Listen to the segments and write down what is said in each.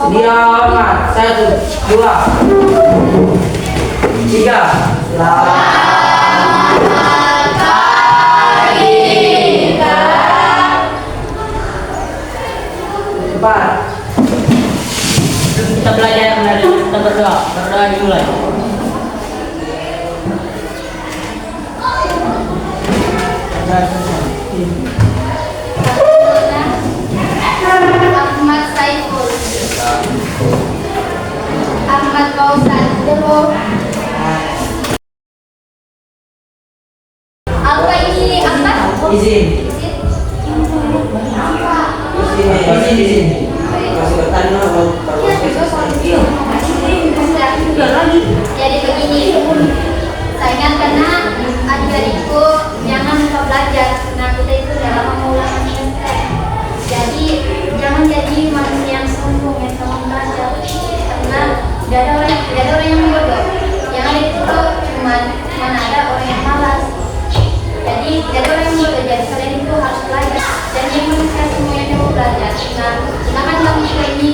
Selamat. 1, 2, 3. Selamat pagi, Kak. 4. Kita belajar kembali, kita berdoa dimulai. Ahmad Saiful, Ahmad Fauzan, apa ini Ahmad? Izin. Izin. Masih bertanya Jadi begini, sayang karena adik-adikku jangan lupa belajar. Nah kita itu dalam mengulang jadi jangan jadi manusia yang sombong yang tak mau belajar, karena tidak ada orang yang bodoh. Yang ada itu cuma mana ada orang yang malas. Jadi tidak ada orang yang bodoh. Jadi kalian itu harus belajar. Dan yang manusia semua yang mau belajar. Nah, silakan kamu juga ini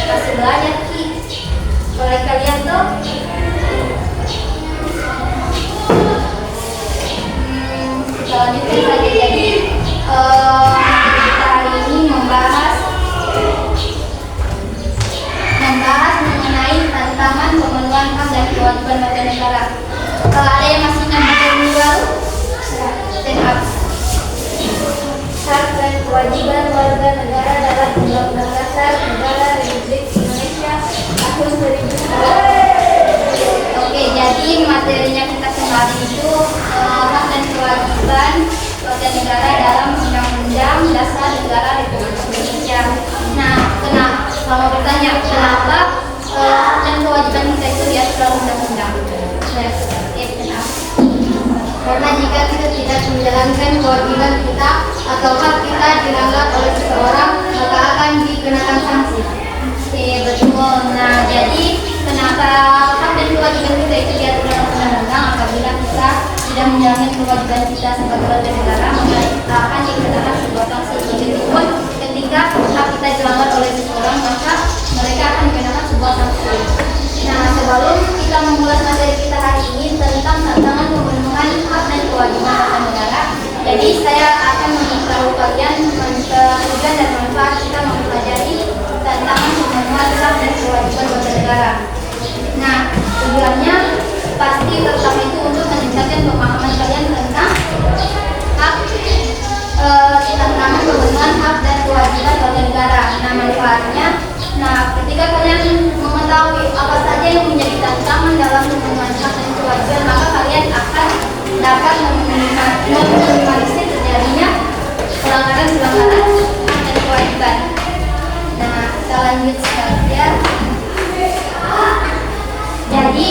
masih belajar ki. Kalau kalian tuh selanjutnya saja. Jadi kita hari ini membahas mengenai tantangan pemenuhan hak dan kewajiban warga negara. Kalau ada yang masih nyambung dulu, stand up. Hak dan kewajiban warga negara dalam Undang-Undang Dasar Negara Republik Indonesia tahun 2009. Oke, jadi materinya kita kembali itu hak dan kewajiban warga negara dalam Undang-Undang Dasar Negara Republik Indonesia. Nah, kalau bertanya kenapa hak dan kewajiban kita itu diatur dalam undang-undang? Karena jika kita tidak menjalankan kewajiban kita atau hak kita dilanggar oleh seseorang, maka akan dikenakan sanksi. Oke, betul. Nah, jadi kenapa hak dan kewajiban kita itu diatur dalam undang-undang? Apabila kita tidak menjalankan kewajiban kita sebagai warga negara, maka kita akan dikenakan sebuah sanksi. Begitupun ketika hak kita dilanggar oleh seseorang, maka mereka akan dikenakan sebuah sanksi. Nah, sebelum kita memulai materi kita hari ini tentang tantangan pemenuhan hak dan kewajiban warga negara, jadi saya akan memberitahu kalian tujuan dan manfaat kita mempelajari tantangan pemenuhan hak dan kewajiban warga negara. Nah, tujuannya pasti pertama itu untuk meningkatkan pemahaman kalian tentang tantangan pemenuhan hak dan kewajiban warga negara. Nah, manfaatnya, ketika kalian mengetahui apa saja yang menjadi tantangan dalam pemenuhan hak dan kewajiban, maka kalian akan dapat meminimalisir terjadinya pelanggaran hak dan kewajiban. Nah, kita lanjut saja. Jadi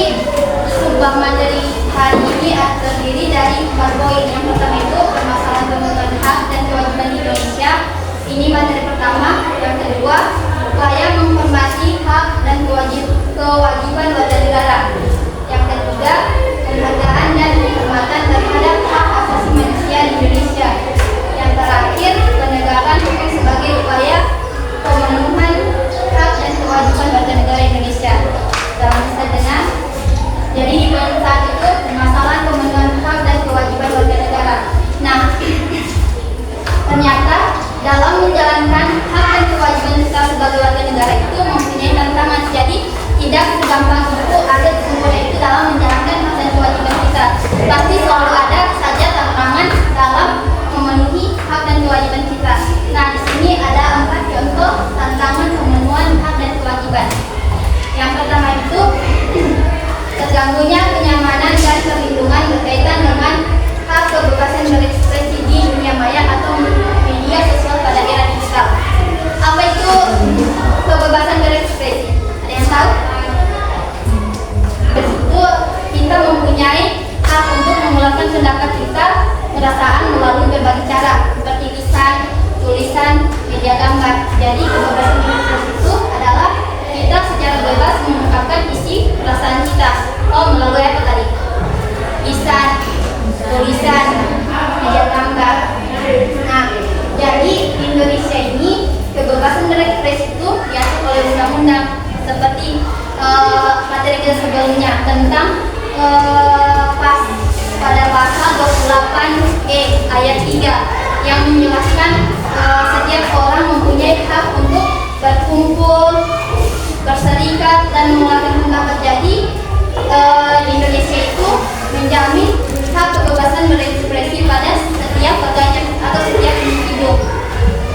sebuah materi hari ini terdiri dari 4 poin. Yang pertama itu permasalahan pemenuhan hak dan kewajiban di Indonesia. Ini materi pertama. Yang kedua, upaya menghormati hak dan kewajiban warga negara. Yang ketiga, penghargaan dan penghormatan terhadap hak asasi manusia di Indonesia. Yang terakhir, penegakan hukum sebagai upaya pemenuhan hak dan kewajiban warga negara Indonesia. Dalam saja. Jadi di poin 1 itu permasalahan pemenuhan hak dan kewajiban warga negara. Nah, ternyata dalam menjalankan hak dan kewajiban kita sebagai warga negara itu mempunyai tantangan. Jadi tidak segampang itu ada sempurna itu dalam menjalankan hak dan kewajiban kita. Pasti selalu ada saja tantangan dalam memenuhi hak dan kewajiban kita. Nah, di sini ada 4 contoh tantangan pemenuhan hak dan kewajiban. Yang pertama itu terganggunya kenyamanan dan perlindungan berkaitan dengan hak kebebasan berekspresi di dunia maya atau media sosial pada era digital. Apa itu kebebasan berekspresi? Ada yang tahu? Itu kita mempunyai hak untuk mengeluarkan pendapat kita, perasaan melalui berbagai cara seperti lisan, sebelumnya tentang pada pasal 28E ayat 3 yang menjelaskan setiap orang mempunyai hak untuk berkumpul, berserikat dan mengeluarkan pendapat. Jadi di Indonesia itu menjamin hak kebebasan berekspresi pada setiap warganya atau setiap individu.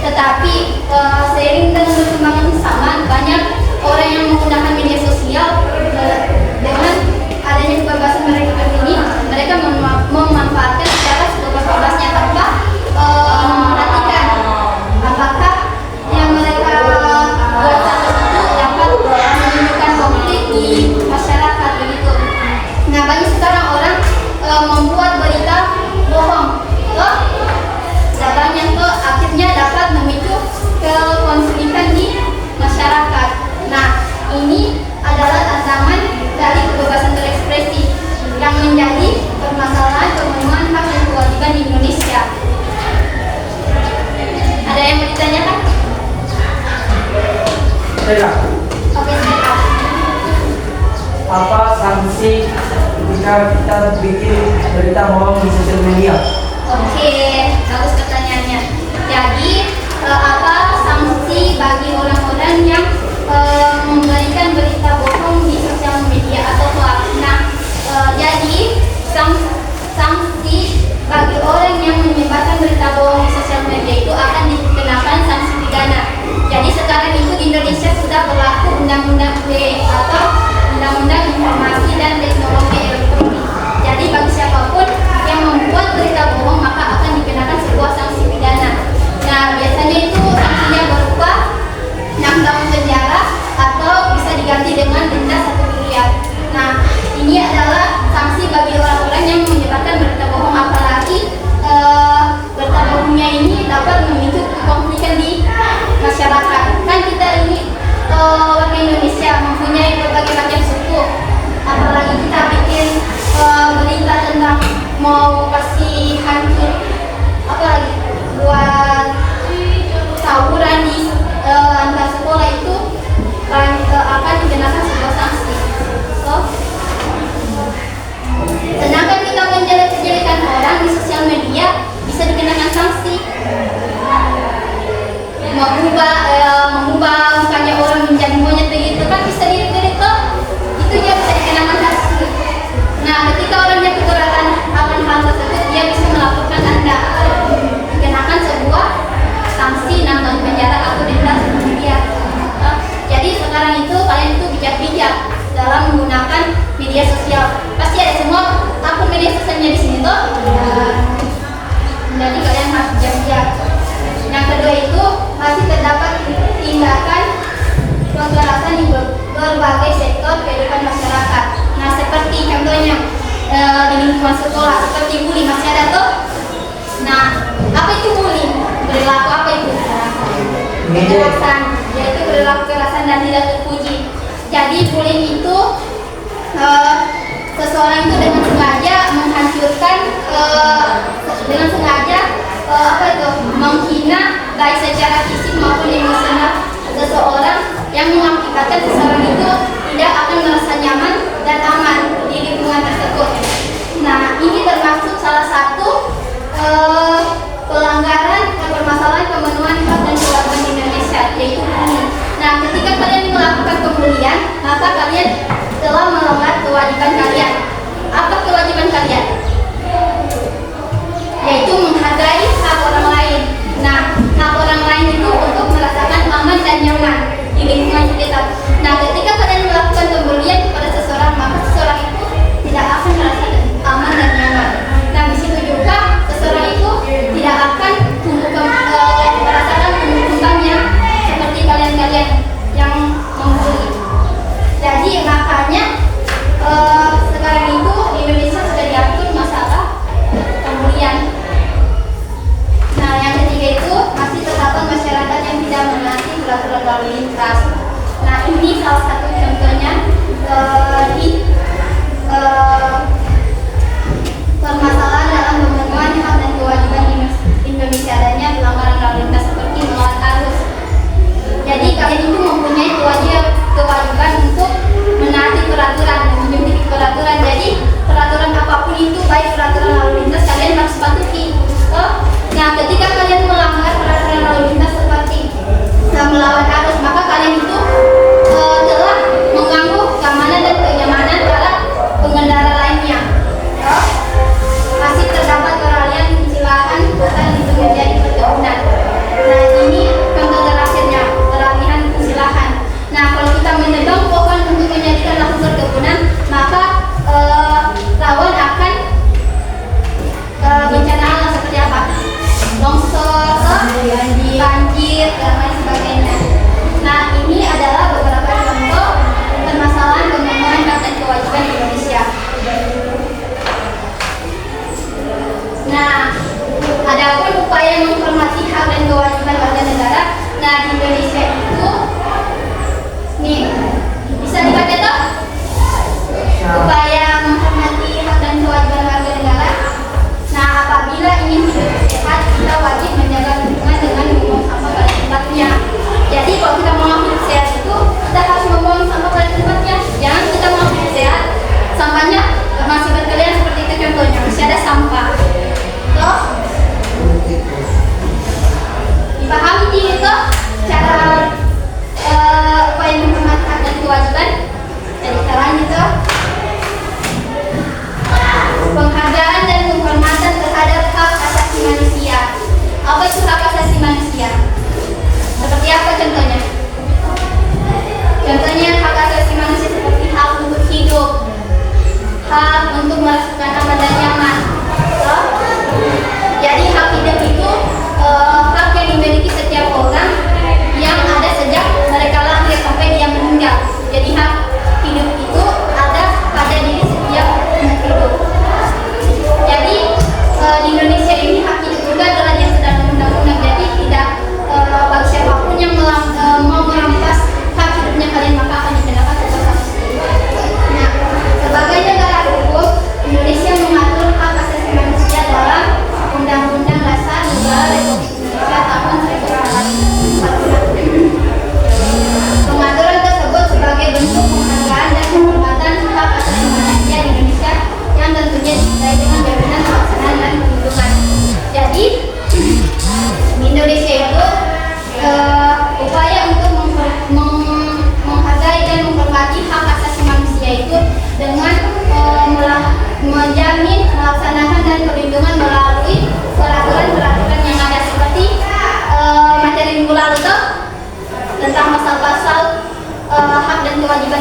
Tetapi seiring dengan perkembangan zaman, banyak orang yang menggunakan media sosial dengan adanya kebebasan mereka ini, mereka memanfaatkan secara sebebas-bebasnya tanpa memperhatikan apakah yang mereka buat itu dapat menimbulkan konflik di masyarakat begitu. Nah, banyak sekarang orang membuat berita bohong, banyak akhirnya dapat memicu kekonflikan di masyarakat. Nah, ini adalah tantangan dari kebebasan berekspresi yang menjadi permasalahan pemenuhan hak dan kewajiban di Indonesia. Ada yang mau ditanyakan? Tidak. Oke, silakan. Apa sanksi jika kita bikin berita bohong di sosial media? Oke, bagus pertanyaannya. Jadi, apa sanksi bagi orang-orang yang memberikan berita bohong di sosial media atau hoax? Nah, jadi sanksi bagi orang yang menyebarkan berita bohong di sosial media itu akan dikenakan sanksi pidana. Jadi sekarang itu di Indonesia sudah berlaku Undang-Undang atau Undang-Undang Informasi dan Teknologi Elektronik. Jadi bagi siapapun yang membuat berita bohong maka akan dikenakan sebuah sanksi pidana. Nah, biasanya itu sanksinya berupa 6 tahun penjara atau bisa diganti dengan denda 1 miliar. Nah, ini adalah sanksi bagi orang-orang yang menyebarkan berita bohong, apalagi berita bohongnya ini dapat memicu konflik di masyarakat. Kan kita ini warga Indonesia mempunyai berbagai macam suku, apalagi kita bikin berita tentang mau kasih hancur apalagi buat tawuran di antar sekolah itu akan dikenakan sebuah sanksi. Sedangkan kita menjelek-jelekan orang di sosial media bisa dikenakan sanksi. Mengubah mukanya orang menjadi monyet begitu kan bisa dilihat itu dia bisa dikenakan sanksi. Nah, ketika orang yang keberatan akan hal tersebut, dia bisa melaporkan Anda dikenakan sebuah sanksi 6 tahun penjara atau denda 1 miliar. Jadi sekarang itu kalian itu bijak-bijak dalam menggunakan media sosial. Pasti ada semua akun media sosialnya di sini tuh. Jadi kalian harus bijak-bijak. Yang kedua itu masih terdapat tindakan kekerasan di berbagai sektor kehidupan masyarakat. Nah, seperti contohnya di lingkungan sekolah, seperti bully masih ada tuh. Nah, apa itu bully? Perilaku apa itu? Kekerasan, yaitu perilaku kekerasan dan tidak terpuji. Jadi bullying itu seseorang itu dengan sengaja menghancurkan, dengan sengaja menghina baik secara fisik maupun emosional seseorang, yang mengakibatkan seseorang itu tidak akan merasa nyaman dan aman di lingkungan tersebut. Nah, ini termasuk salah satu pelanggaran permasalahan pemenuhan hak dan kewajiban di Indonesia, yaitu bullying. Nah, ketika kalian melakukan pembulian, maka kalian telah melanggar kewajiban kalian. Apa kewajiban kalian? Yaitu menghargai hak orang lain. Nah, hak orang lain itu untuk merasakan aman dan nyaman di lingkungan sekitar. Nah, ketika kalian melakukan pembulian kepada seseorang, maka seseorang itu tidak akan merasa aman dan nyaman. Nah, di situ juga seseorang itu tidak akan merasakan tumbuh kembangnya seperti kalian-kalian yang membuli. Jadi makanya sekarang itu di Indonesia sudah diatur masalah pembulian. Nah, yang ketiga itu masih terdapat masyarakat yang tidak menaati peraturan lalu lintas. Nah, ini salah satu contohnya di permasalahan dalam pemenuhan hak dan kewajiban di Indonesia, adanya pelanggaran lalu lintas seperti melawan arus. Jadi kalian itu mempunyai kewajiban untuk menaati peraturan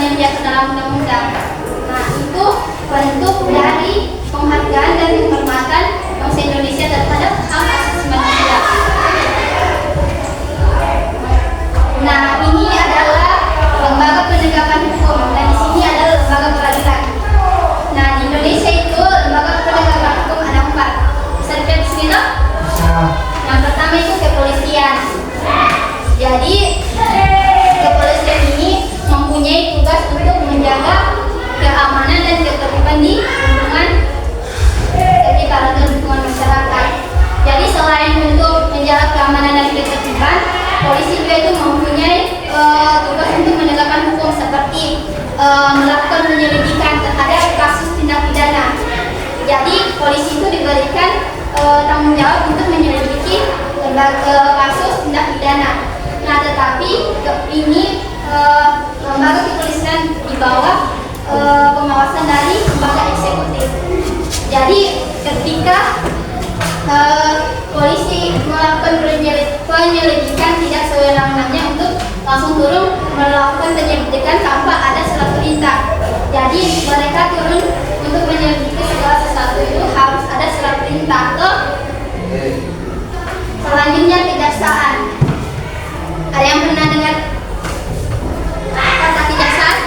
yang diatur dalam undang-undang. Nah, itu bentuk dari penghargaan dan penghormatan bangsa Indonesia terhadap hak asasi manusia. Nah, ini adalah lembaga penegakan hukum dan di sini adalah lembaga peradilan. Nah, di Indonesia itu lembaga penegakan hukum ada 4. Bisa dilihat di sini loh. Yang pertama itu kepolisian. Jadi kepolisian ini mempunyai tugas untuk menjaga keamanan dan ketertiban di lingkungan sekitar atau lingkungan masyarakat. Jadi selain untuk menjaga keamanan dan ketertiban, polisi juga itu mempunyai tugas untuk menegakkan hukum seperti melakukan penyelidikan terhadap kasus tindak pidana. Jadi polisi itu diberikan tanggung jawab untuk menyelidiki kasus tindak pidana. Nah, tetapi ini lembaga kepolisian di bawah pengawasan dari lembaga eksekutif. Jadi ketika polisi melakukan penyelidikan tidak sewenang-wenangnya untuk langsung turun melakukan penyelidikan tanpa ada surat perintah. Jadi mereka turun untuk menyelidiki segala sesuatu itu harus ada surat perintah. Selanjutnya kejaksaan. Ada yang pernah dengar kata kejaksaan?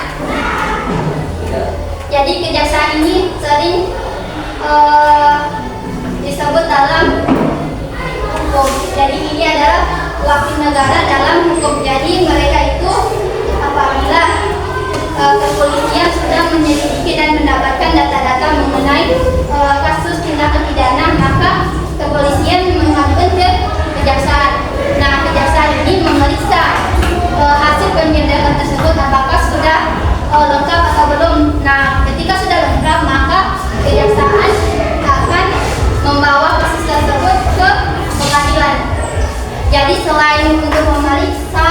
Jadi kejaksaan ini sering disebut dalam hukum. Jadi ini adalah wakil negara dalam hukum. Jadi mereka itu apabila kepolisian sudah menyelidiki dan mendapatkan data-data mengenai kasus tindakan pidana, maka kepolisian mengajukan ke kejaksaan. Nah, kejaksaan ini memeriksa hasil penyelidikan tersebut apakah sudah lengkap atau belum. Nah, ketika sudah lengkap, maka kejaksaan akan membawa kasus tersebut ke pengadilan. Jadi selain untuk memeriksa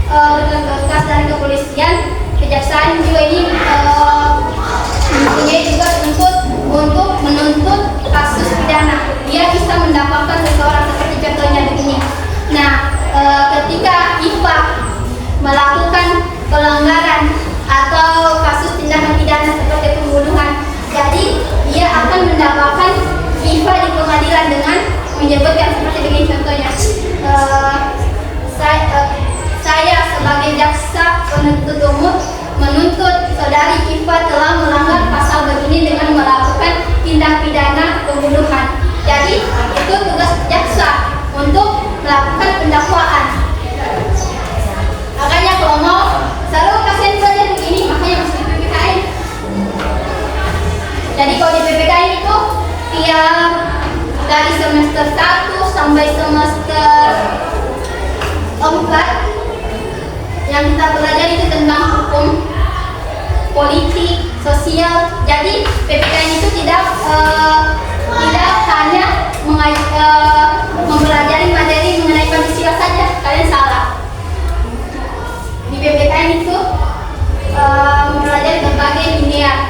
berkas dari kepolisian, kejaksaan juga ini mempunyai tugas untuk menuntut kasus pidana. Dia bisa mendapatkan seseorang seperti contohnya begini. Nah, ketika IFA melakukan pelanggaran atau kasus tindakan pidana seperti pembunuhan, jadi dia akan mendapatkan IFA di pengadilan dengan menyebutkan seperti begini contohnya. Saya sebagai jaksa penuntut umum menuntut saudari IFA telah melanggar pasal begini dengan melakukan tindak pidana pembunuhan. Jadi itu tugas jaksa untuk melakukan pendakwaan. Makanya kalau mau selalu kasihan saja begini, makanya masuk di PPKN. Jadi kalau di PPKN itu tiap dari semester 1 sampai semester 4 yang kita pelajari itu tentang hukum, politik, sosial. Jadi PPKN itu tidak hanya mempelajari materi mengenai Pancasila saja. Kalian salah. Di PPKN itu mempelajari berbagai linear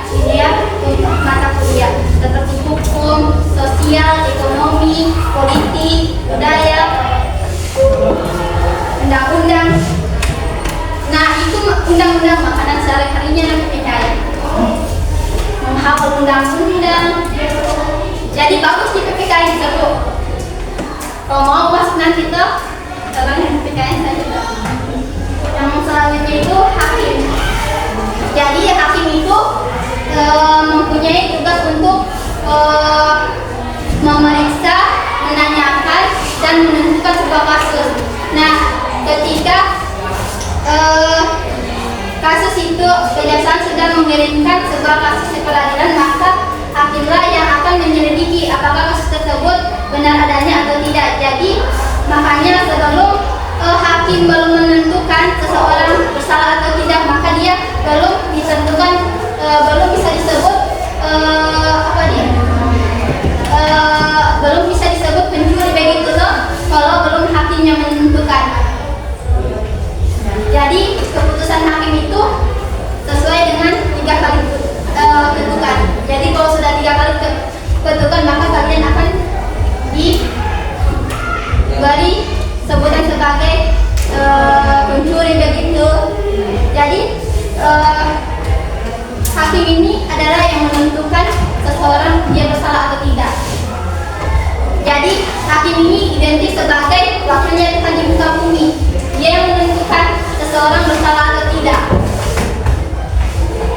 untuk mata kuliah seperti hukum, sosial, ekonomi, politik, budaya, undang-undang. Nah, itu undang-undang makanan sehari-harinya dan PPKN. Menghafal undang-undang. Jadi bagus di PPKN tersebut. Kalau mau pas nanti tuh di PPKN saja. Yang selanjutnya itu hakim. Jadi hakim itu mempunyai tugas untuk memeriksa, menanyakan, dan menentukan sebuah kasus. Nah, ketika kasus itu kejaksaan sudah mengirimkan sebuah kasus ke pengadilan, maka hakimlah yang akan menyelidiki apakah kasus tersebut benar adanya atau tidak. Jadi makanya sebelum hakim belum menentukan seseorang bersalah atau tidak, maka dia belum ditentukan, belum bisa disebut belum bisa disebut pencuri begitu loh, kalau belum hakimnya menentukan. Jadi keputusan hakim itu sesuai dengan 3 kali ketukan. Jadi kalau sudah 3 kali ketukan, maka kalian akan diberi sebutan sebagai pencuri begitu. Jadi eh, hakim ini adalah yang menentukan seseorang dia bersalah atau tidak. Jadi hakim ini identik sebagai wakilnya Tuhan di muka bumi. Dia yang menentukan seseorang bersalah atau tidak.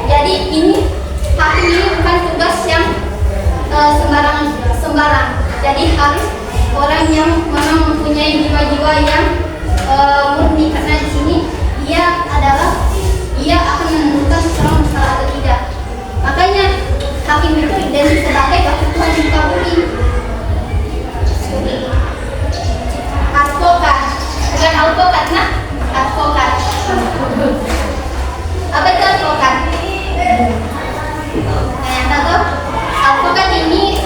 Jadi ini hakim ini bukan tugas yang sembarang. Jadi harus orang yang memang mempunyai jiwa-jiwa yang murni, karena di sini dia akan menentukan seseorang bersalah atau tidak. Makanya hakim itu identik sebagai wakil Tuhan di muka bumi. Advokat, bukan advokat, nah advokat. Apa itu advokat? Nah, yang tahu advokat ini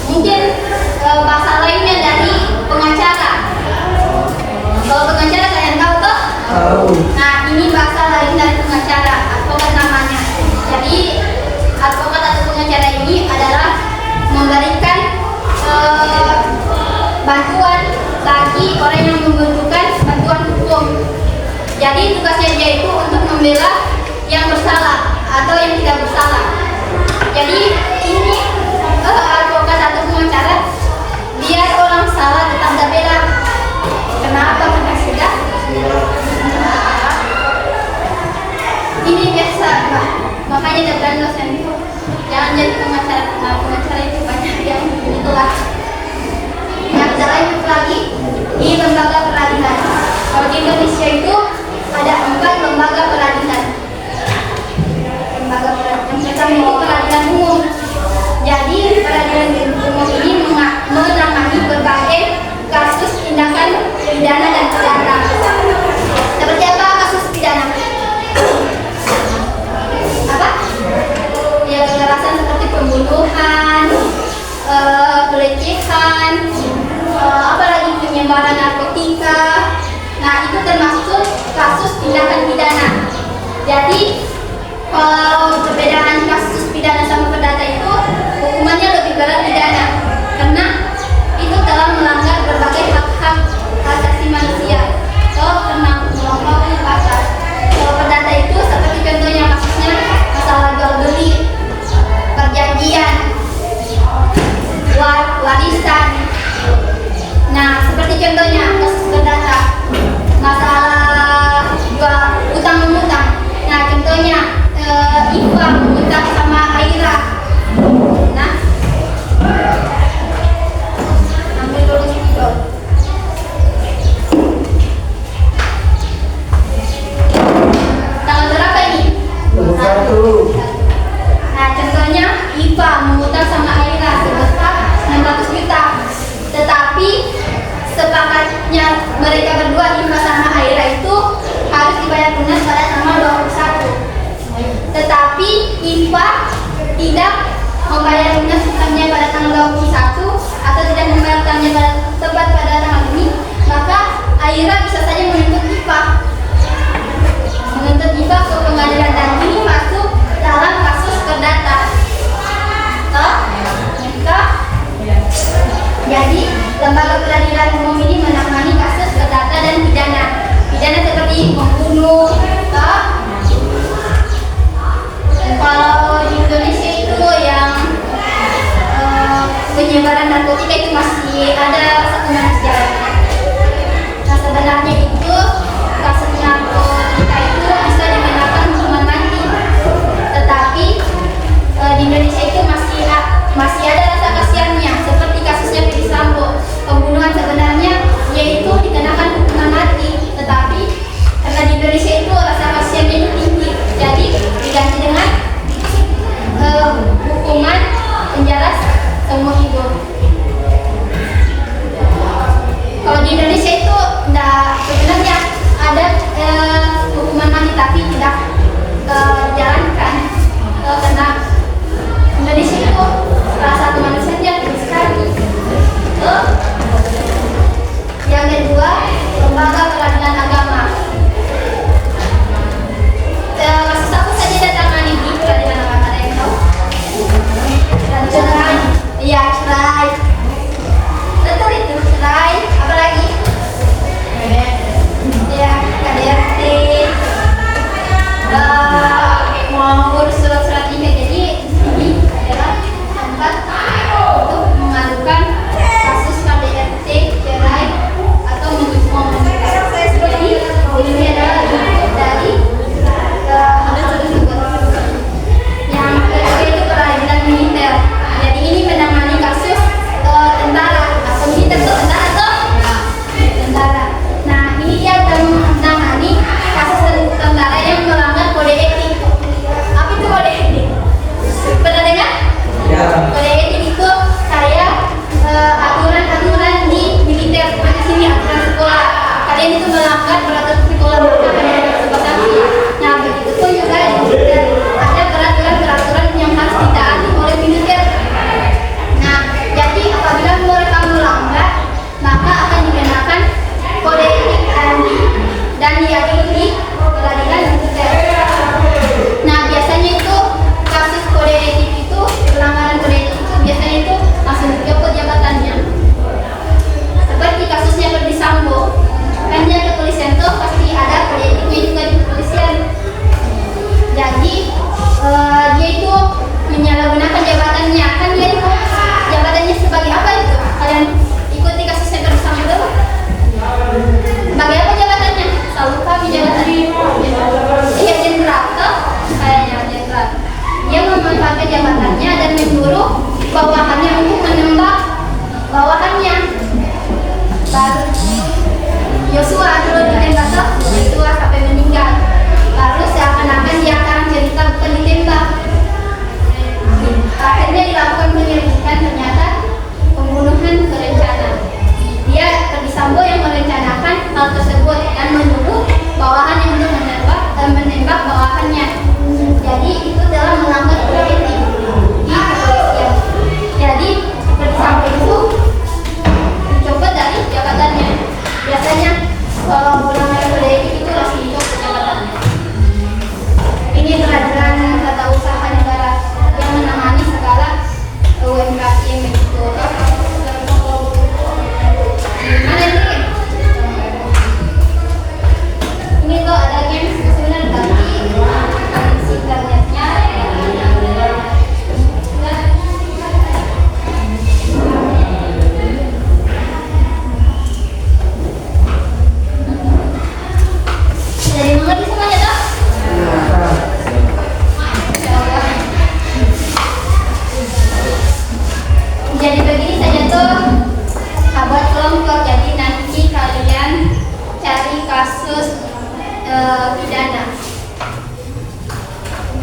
mungkin bahasa lainnya dari pengacara. Kalau pengacara kalian tahu toh? Tahu. Nah, ini bahasa lain dari pengacara, advokat namanya. Jadi advokat atau pengacara ini adalah memberikan bantuan bagi orang yang membutuhkan bantuan hukum. Jadi tugasnya dia itu untuk membela yang bersalah atau yang tidak bersalah. Jadi ini advokat atau pengacara biar orang salah tetap dibela. Kenapa? Karena sudah ini biasa, Pak. Makanya dalam dosen itu jangan jadi pengacara, karena pengacara itu banyak yang itulah. Yang lain lagi di lembaga peradilan. Kalau di Indonesia itu ada 4 lembaga peradilan. Lembaga peradilan pertama itu peradilan umum. Jadi peradilan umum ini menangani berbagai kasus tindakan pidana dan perdata. Seperti apa kasus pidana? Apa? Ya, kekerasan seperti pembunuhan, pelecehan, apalagi penyebaran narkotika. Nah, itu termasuk kasus tindakan pidana. Jadi kalau perbedaan kasus pidana sama perdata itu hukumannya lebih berat pidana, karena itu telah melanggar berbagai hak-hak asasi manusia atau pernah melampaui batas. Kalau perdata itu seperti contohnya kasusnya masalah jual beli, perjanjian, warisan. Nah, seperti contohnya kasus perdata masalah jual utang mengutang. Nah, contohnya Iva mengutang sama Aira. Nah, ambil dulu video. Tanggal berapa ini? 21. Nah, contohnya Iva mengutang sama Aira sebesar 600 juta. Tetapi sepakatnya mereka berdua, Iva sama Aira, itu harus dibayar lunas pada tanggal 21. Tetapi Iva tidak membayar lunas hutangnya pada tanggal 21 atau tidak membayar hutangnya tepat pada tanggal ini, maka Aira bisa saja menuntut Iva ke pengadilan, dan ini masuk dalam kasus perdata. Jadi lembaga peradilan umum ini menangani kasus perdata dan pidana. Pidana seperti membunuh. Kalau di Indonesia itu yang penyebaran narkotika itu masih ada satu manusia. Nah, sebenarnya itu kasus narkotika itu bisa dikenakan hukuman mati.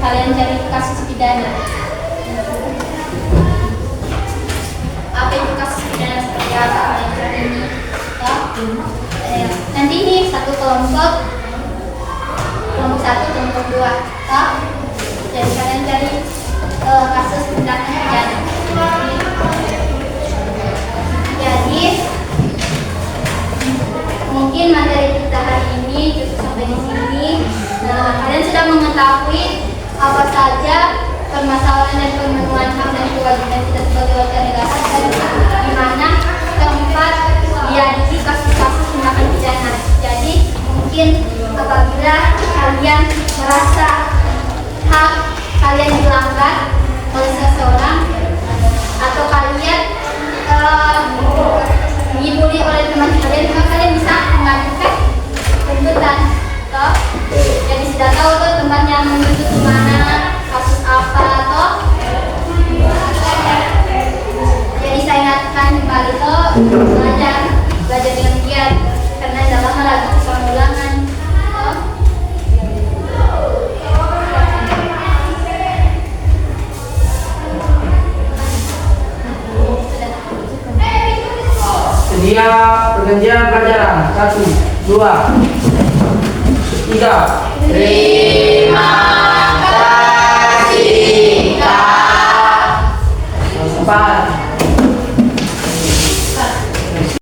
kalian cari kasus pidana. Apa itu kasus pidana seperti apa pelajaran ini? Nanti ini satu kelompok 1, kelompok 2. Jadi kalian cari kasus tindakan pidana. Jadi mungkin materi kita hari ini cukup sampai di sini. Nah, kalian sudah mengetahui apa saja permasalahan dan pemenuhan hak dan kewajiban kita sebagai warga negara dan di mana tempat diadili kasus-kasus tindakan pidana. Jadi mungkin apabila kalian merasa hak kalian dilanggar oleh seseorang atau kalian dibully oleh teman kalian, maka kalian bisa mengajukan tuntutan. Jadi sudah tahu tuh tempatnya menuntut kemana, kasus apa toh. Jadi saya ingatkan kembali toh, belajar dengan giat karena dalam lagi pengulangan toh. Sedia pergantian pelajaran 1, 2, 3. Terima kasih, Kak. 4.